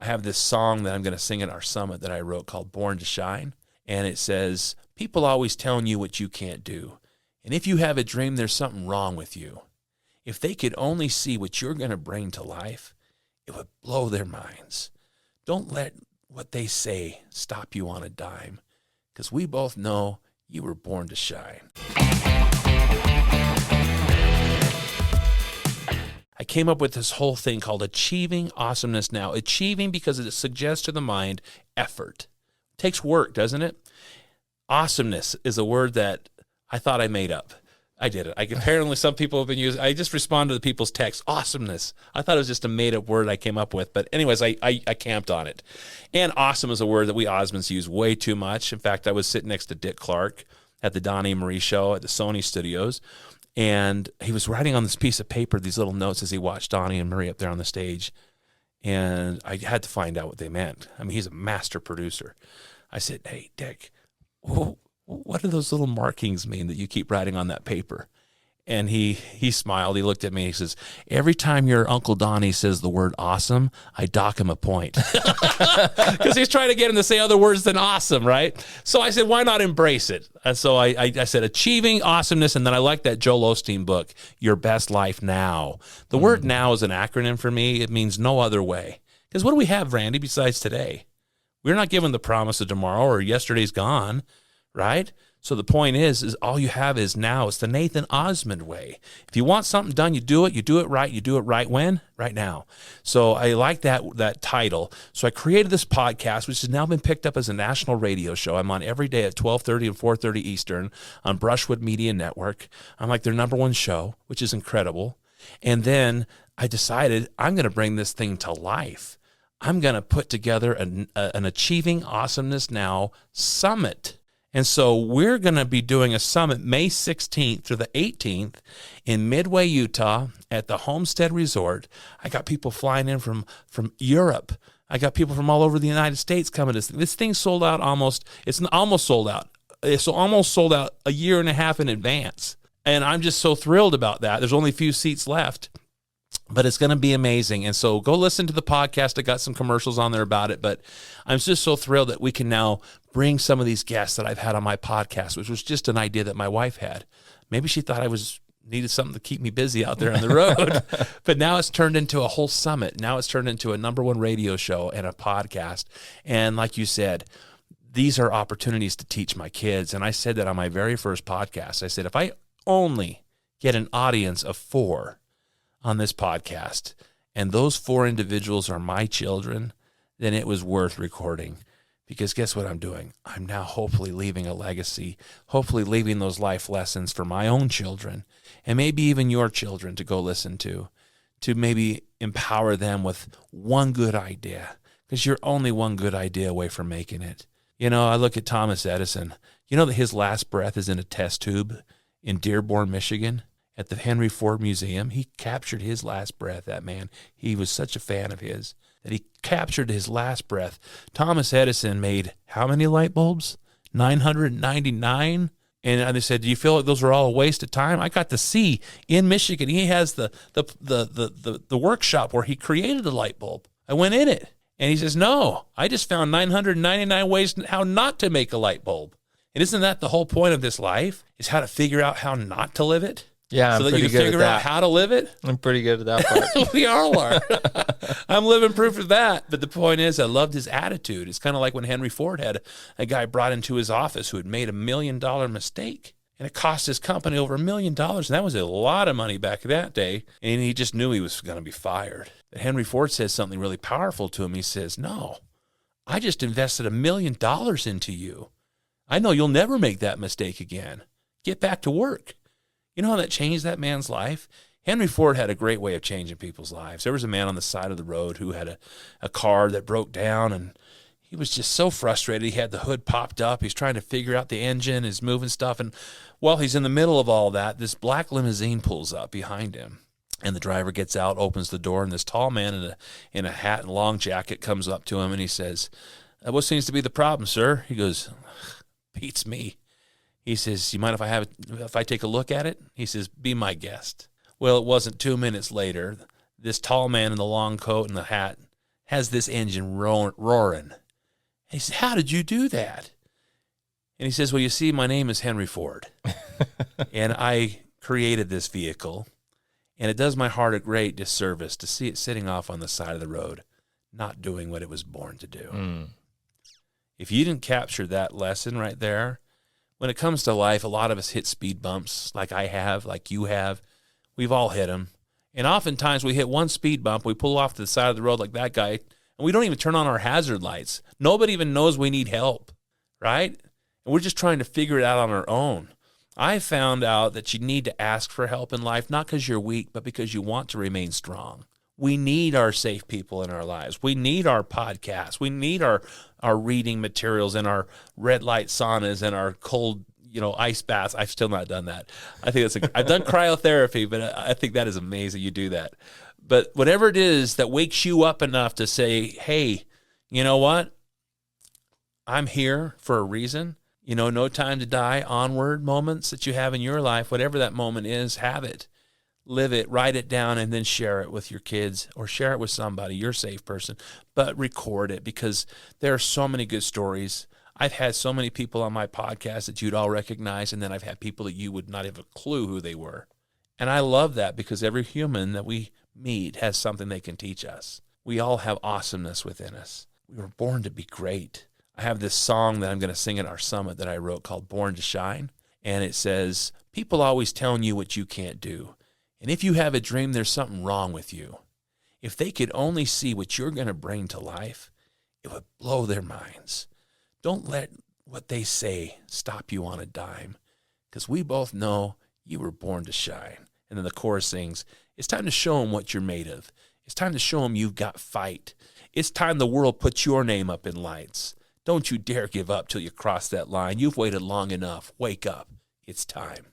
I have this song that I'm going to sing at our summit that I wrote called Born to Shine. And it says, people always telling you what you can't do. And if you have a dream, there's something wrong with you. If they could only see what you're going to bring to life, it would blow their minds. Don't let what they say stop you on a dime, because we both know you were born to shine. I came up with this whole thing called Achieving Awesomeness Now. Achieving because it suggests to the mind effort. It takes work, doesn't it? Awesomeness is a word that I thought I made up. I did it. Apparently some people have been using, I just responded to people's texts, awesomeness. I thought it was just a made-up word I came up with. But anyways, I camped on it. And awesome is a word that we Osmonds use way too much. In fact, I was sitting next to Dick Clark at the Donny and Marie show at the Sony studios. And he was writing on this piece of paper these little notes as he watched Donny and Marie up there on the stage. And I had to find out what they meant. I mean, he's a master producer. I said, hey, Dick, what do those little markings mean that you keep writing on that paper? And he smiled. He looked at me. He says, every time your Uncle Donny says the word awesome, I dock him a point. Because he's trying to get him to say other words than awesome, right? So I said, why not embrace it? And so I said, achieving awesomeness. And then I like that Joel Osteen book, Your Best Life Now. The word now is an acronym for me. It means no other way. Because what do we have, Randy, besides today? We're not given the promise of tomorrow or yesterday's gone, right? So the point is all you have is now. It's the Nathan Osmond way. If you want something done, you do it right. You do it right when? Right now. So I like that title. So I created this podcast, which has now been picked up as a national radio show. I'm on every day at 12:30 and 4:30 Eastern on Brushwood Media Network. I'm like their number one show, which is incredible. And then I decided I'm going to bring this thing to life. I'm going to put together an Achieving Awesomeness Now summit. And so we're going to be doing a summit May 16th through the 18th in Midway, Utah at the Homestead Resort. I got people flying in from Europe. I got people from all over the United States coming to this thing sold out almost. It's almost sold out. It's almost sold out a year and a half in advance. And I'm just so thrilled about that. There's only a few seats left. But it's going to be amazing. And so go listen to the podcast. I got some commercials on there about it. But I'm just so thrilled that we can now bring some of these guests that I've had on my podcast, which was just an idea that my wife had. Maybe she thought I needed something to keep me busy out there on the road. But now it's turned into a whole summit. Now it's turned into a number one radio show and a podcast. And like you said, these are opportunities to teach my kids. And I said that on my very first podcast. I said, if I only get an audience of 4 on this podcast, and those 4 individuals are my children, then it was worth recording. Because guess what I'm doing? I'm now hopefully leaving a legacy, hopefully leaving those life lessons for my own children, and maybe even your children to go listen to maybe empower them with one good idea, because you're only one good idea away from making it. You know, I look at Thomas Edison. You know that his last breath is in a test tube in Dearborn, Michigan? At the Henry Ford Museum, he captured his last breath, that man. He was such a fan of his that he captured his last breath. Thomas Edison made how many light bulbs? 999? And they said, do you feel like those were all a waste of time? I got to see in Michigan, he has the workshop where he created the light bulb. I went in it. And he says, no, I just found 999 ways how not to make a light bulb. And isn't that the whole point of this life, is how to figure out how not to live it? Yeah, so that you can figure out how to live it. I'm pretty good at that part. We all are. I'm living proof of that. But the point is, I loved his attitude. It's kind of like when Henry Ford had a guy brought into his office who had made $1 million mistake. And it cost his company over $1 million. And that was a lot of money back that day. And he just knew he was going to be fired. But Henry Ford says something really powerful to him. He says, no, I just invested $1 million into you. I know you'll never make that mistake again. Get back to work. You know how that changed that man's life? Henry Ford had a great way of changing people's lives. There was a man on the side of the road who had a car that broke down, and he was just so frustrated. He had the hood popped up. He's trying to figure out the engine, he's moving stuff. And while he's in the middle of all that, this black limousine pulls up behind him. And the driver gets out, opens the door, and this tall man in a hat and long jacket comes up to him, and he says, what seems to be the problem, sir? He goes, beats me. He says, you mind if I take a look at it? He says, be my guest. Well, it wasn't 2 minutes later. This tall man in the long coat and the hat has this engine roaring. He says, how did you do that? And he says, well, you see, my name is Henry Ford, and I created this vehicle, and it does my heart a great disservice to see it sitting off on the side of the road, not doing what it was born to do. Mm. If you didn't capture that lesson right there, when it comes to life, a lot of us hit speed bumps like I have, like you have. We've all hit them. And oftentimes we hit one speed bump, we pull off to the side of the road like that guy, and we don't even turn on our hazard lights. Nobody even knows we need help, right? And we're just trying to figure it out on our own. I found out that you need to ask for help in life, not because you're weak, but because you want to remain strong. We need our safe people in our lives. We need our podcasts. We need our reading materials and our red light saunas and our cold, ice baths. I've still not done that. I think I've done cryotherapy, but I think that is amazing you do that. But whatever it is that wakes you up enough to say, hey, you know what? I'm here for a reason. No time to die, onward moments that you have in your life, whatever that moment is, have it. Live it, write it down, and then share it with your kids or share it with somebody, your safe person, but record it because there are so many good stories. I've had so many people on my podcast that you'd all recognize, and then I've had people that you would not have a clue who they were. And I love that because every human that we meet has something they can teach us. We all have awesomeness within us. We were born to be great. I have this song that I'm going to sing at our summit that I wrote called Born to Shine, and it says, people always telling you what you can't do. And if you have a dream, there's something wrong with you. If they could only see what you're going to bring to life, it would blow their minds. Don't let what they say stop you on a dime, because we both know you were born to shine. And then the chorus sings, it's time to show them what you're made of. It's time to show them you've got fight. It's time the world puts your name up in lights. Don't you dare give up till you cross that line. You've waited long enough. Wake up. It's time.